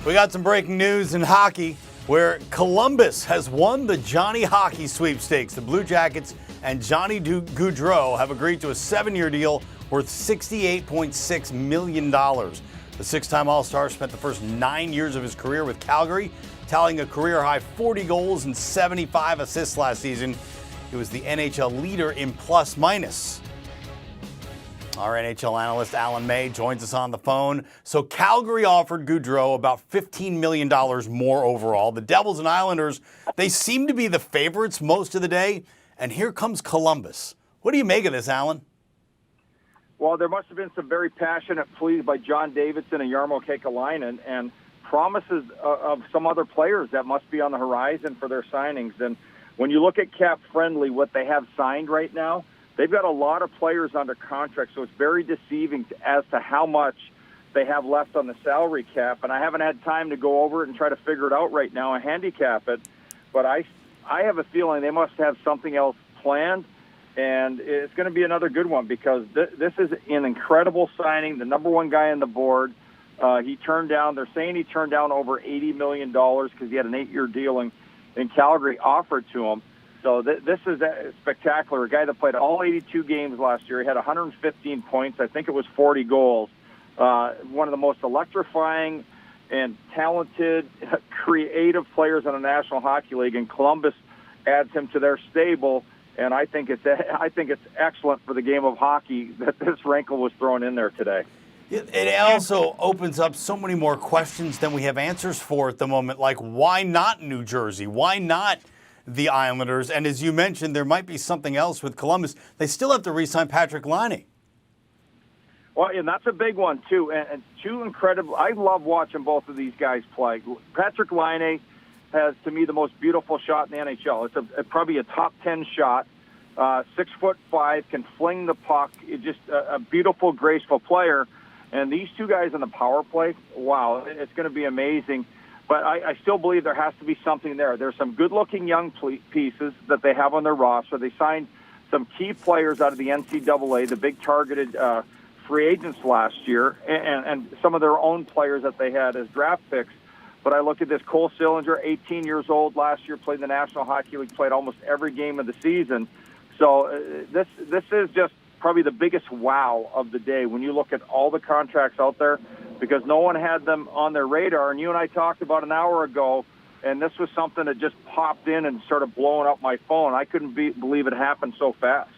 We got some breaking news in hockey where Columbus has won the Johnny Hockey sweepstakes. The Blue Jackets and Johnny Gaudreau have agreed to a 7-year deal worth $68.6 million. The six-time All-Star spent the first 9 years of his career with Calgary, tallying a career-high 40 goals and 75 assists last season. He was the NHL leader in plus-minus. Our NHL analyst, Alan May, joins us on the phone. So Calgary offered Gaudreau about $15 million more overall. The Devils and Islanders, they seem to be the favorites most of the day. And here comes Columbus. What do you make of this, Alan? Well, there must have been some very passionate pleas by John Davidson and Jarmo Kekalainen and promises of some other players that must be on the horizon for their signings. And when you look at Cap Friendly, what they have signed right now, they've got a lot of players under contract, so it's very deceiving as to how much they have left on the salary cap. And I haven't had time to go over it and try to figure it out right now and handicap it. But I have a feeling they must have something else planned, and it's going to be another good one because this is an incredible signing, the number one guy on the board. They're saying he turned down over $80 million because he had an 8-year deal in Calgary offered to him. So this is spectacular. A guy that played all 82 games last year. He had 115 points. I think it was 40 goals. One of the most electrifying and talented, creative players in the National Hockey League, and Columbus adds him to their stable. And I think it's excellent for the game of hockey that this wrinkle was thrown in there today. It also opens up so many more questions than we have answers for at the moment. Like, why not New Jersey? Why not the Islanders? And as you mentioned, there might be something else with Columbus. They still have to re-sign Patrik Laine. Well, and that's a big one, too. And two incredible – I love watching both of these guys play. Patrik Laine has, to me, the most beautiful shot in the NHL. It's probably a top 10 shot. 6'5", can fling the puck. It's just a beautiful, graceful player. And these two guys on the power play, wow, it's going to be amazing. But I still believe there has to be something there. There's some good-looking young pieces that they have on their roster. They signed some key players out of the NCAA, the big targeted free agents last year, and some of their own players that they had as draft picks. But I look at this Cole Sillinger, 18 years old last year, played in the National Hockey League, played almost every game of the season. So this is just probably the biggest wow of the day when you look at all the contracts out there, because no one had them on their radar. And you and I talked about an hour ago, and this was something that just popped in and started blowing up my phone. I couldn't believe it happened so fast.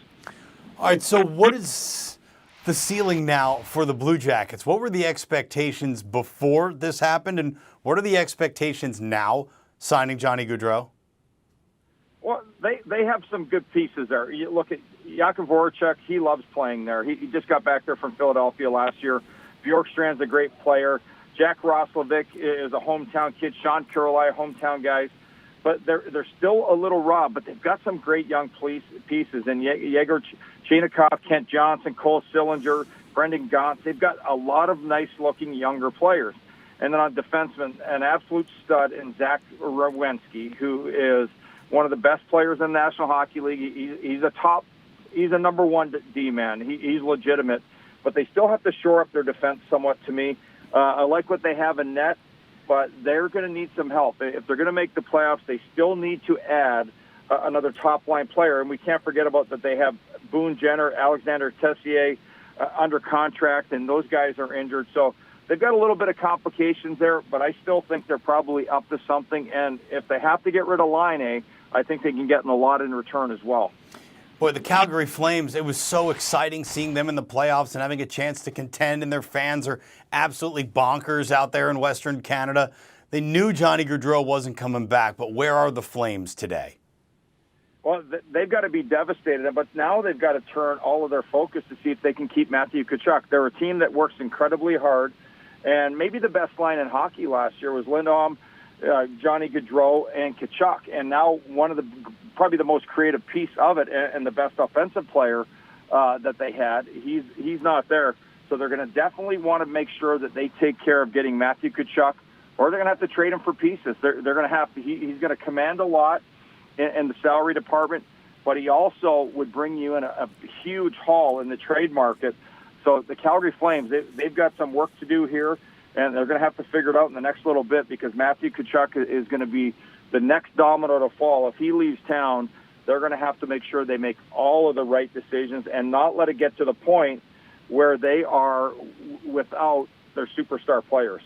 All right, so what is the ceiling now for the Blue Jackets? What were the expectations before this happened, and what are the expectations now signing Johnny Gaudreau? Well, they have some good pieces there. You look at Jakub Voracek, he loves playing there. He just got back there from Philadelphia last year. Bjorkstrand's a great player. Jack Roslovic is a hometown kid. Sean Kurlai, hometown guys. But they're still a little raw, but they've got some great young pieces. And Yegor Chinakhov, Kent Johnson, Cole Sillinger, Brendan Gaunt. They've got a lot of nice-looking younger players. And then on defenseman, an absolute stud in Zach Werenski, who is one of the best players in the National Hockey League. He's a number one D-man. He's legitimate. But they still have to shore up their defense somewhat to me. I like what they have in net, but they're going to need some help. If they're going to make the playoffs, they still need to add another top-line player. And we can't forget about that they have Boone Jenner, Alexander Tessier under contract, and those guys are injured. So they've got a little bit of complications there, but I still think they're probably up to something. And if they have to get rid of Laine, I think they can get a lot in return as well. Boy, the Calgary Flames, it was so exciting seeing them in the playoffs and having a chance to contend, and their fans are absolutely bonkers out there in Western Canada. They knew Johnny Gaudreau wasn't coming back, but where are the Flames today? Well, they've got to be devastated, but now they've got to turn all of their focus to see if they can keep Matthew Tkachuk. They're a team that works incredibly hard, and maybe the best line in hockey last year was Lindholm, Johnny Gaudreau, and Tkachuk. And now probably the most creative piece of it and the best offensive player that they had, he's not there. So they're going to definitely want to make sure that they take care of getting Matthew Tkachuk, or they're going to have to trade him for pieces. They're going to have to. He's going to command a lot in the salary department, but he also would bring you in a huge haul in the trade market. So the Calgary Flames, they've got some work to do here. and they're going to have to figure it out in the next little bit because Matthew Tkachuk is going to be the next domino to fall. If he leaves town, they're going to have to make sure they make all of the right decisions and not let it get to the point where they are without their superstar players.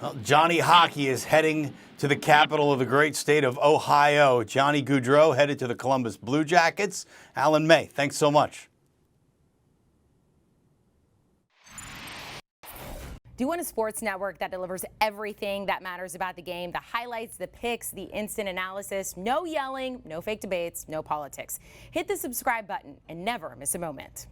Well, Johnny Hockey is heading to the capital of the great state of Ohio. Johnny Gaudreau headed to the Columbus Blue Jackets. Alan May, thanks so much. Do you want a sports network that delivers everything that matters about the game? The highlights, the picks, the instant analysis, no yelling, no fake debates, no politics. Hit the subscribe button and never miss a moment.